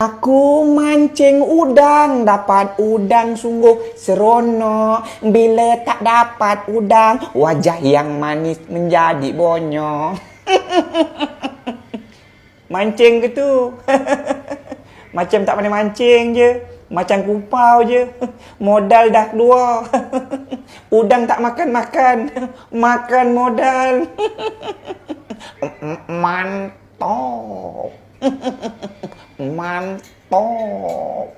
Aku mancing udang, dapat udang sungguh seronok. Bila tak dapat udang, wajah yang manis menjadi bonyok. Mancing ke tu? Macam tak pandai mancing je. Macam kupau je. Modal dah keluar. Udang tak makan-makan. Makan modal. Mantap. Mantap.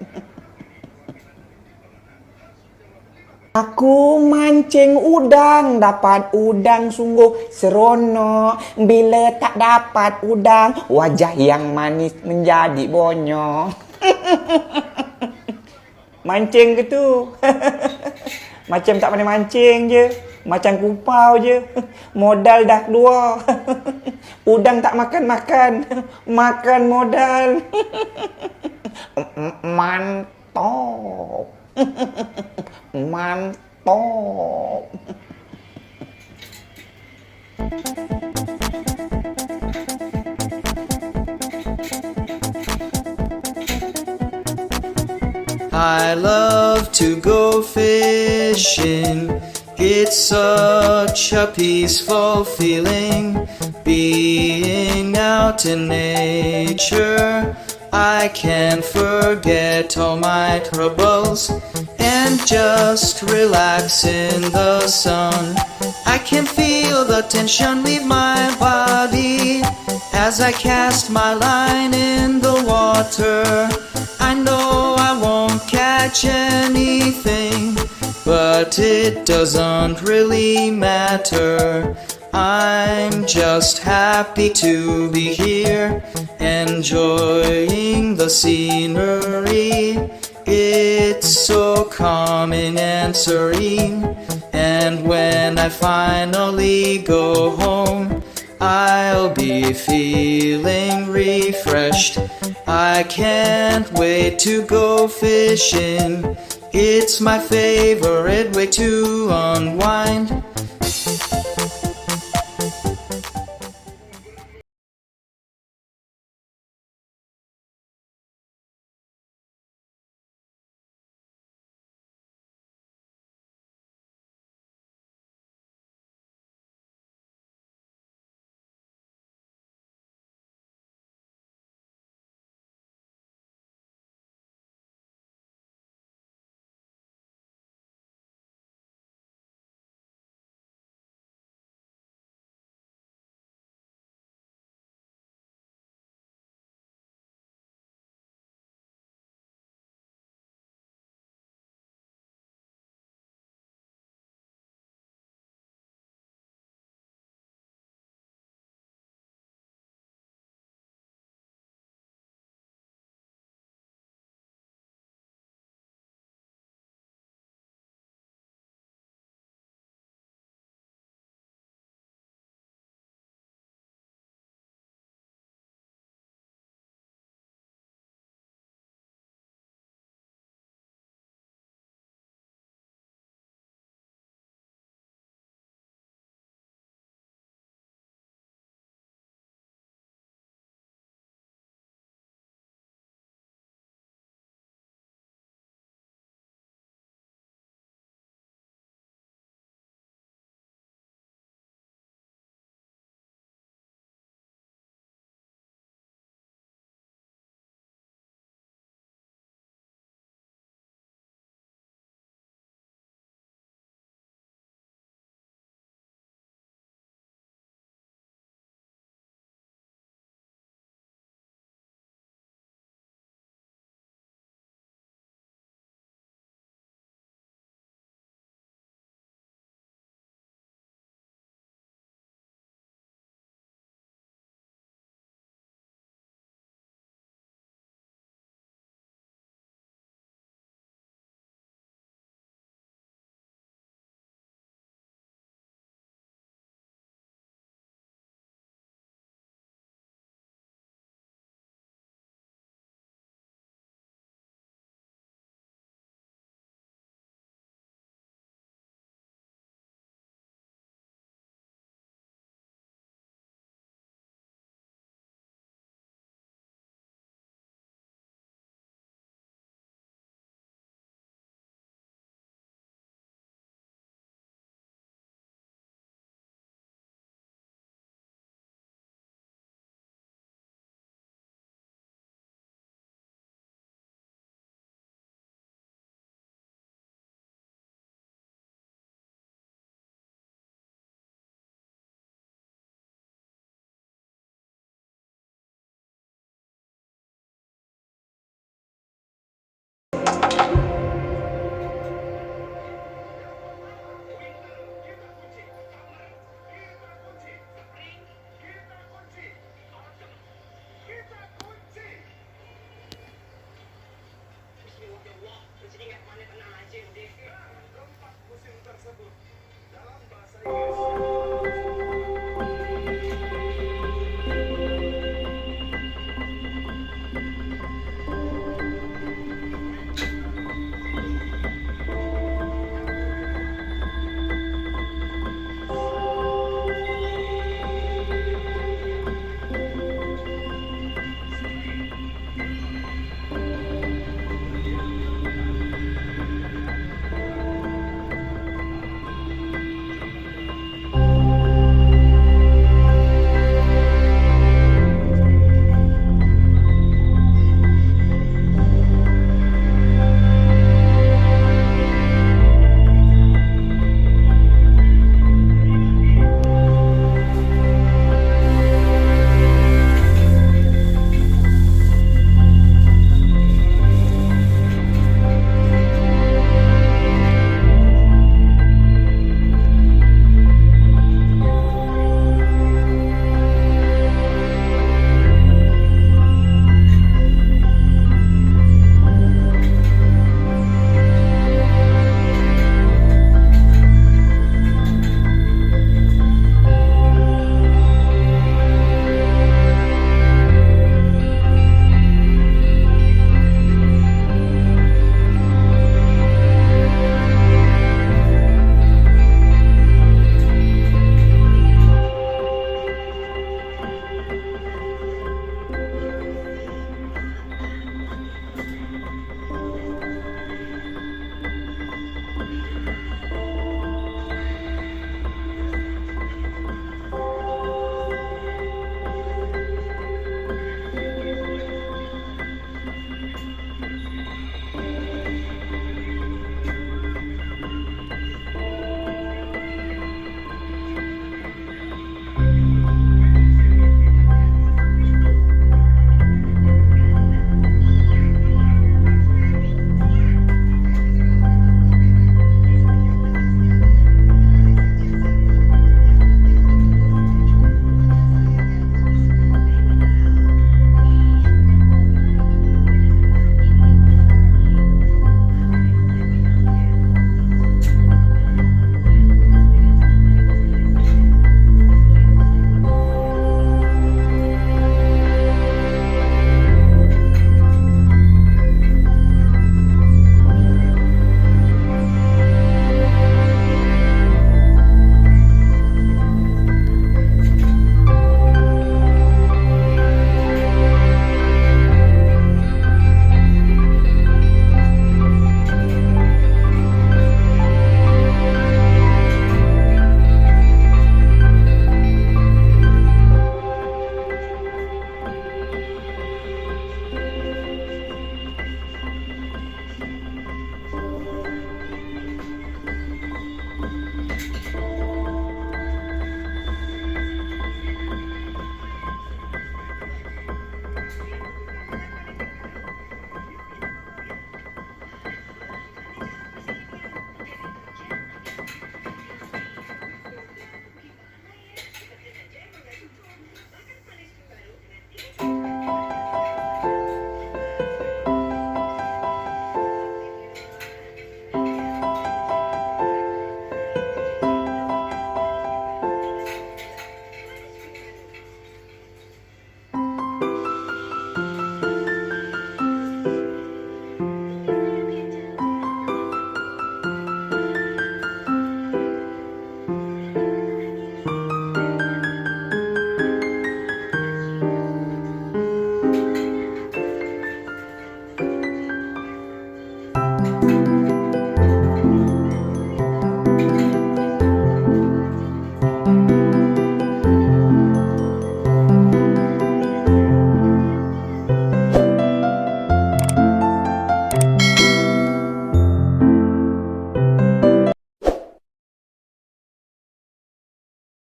Aku mancing udang, dapat udang sungguh seronok. Bila tak dapat udang, wajah yang manis menjadi bonyok. Mancing ke tu? Macam tak pandai mancing je. Macam kupau je. Modal dah keluar. Udang tak makan-makan. Makan modal. Mantap. Mantap. I love to go fishing. It's such a peaceful feeling, being out in nature. I can forget all my troubles and just relax in the sun. I can feel the tension leave my body as I cast my line in the water. I know I won't catch anything, but it doesn't really matter. I'm just happy to be here, enjoying the scenery. It's so calming and serene, and when I finally go home, I'll be feeling refreshed. I can't wait to go fishing. It's my favorite way to unwind.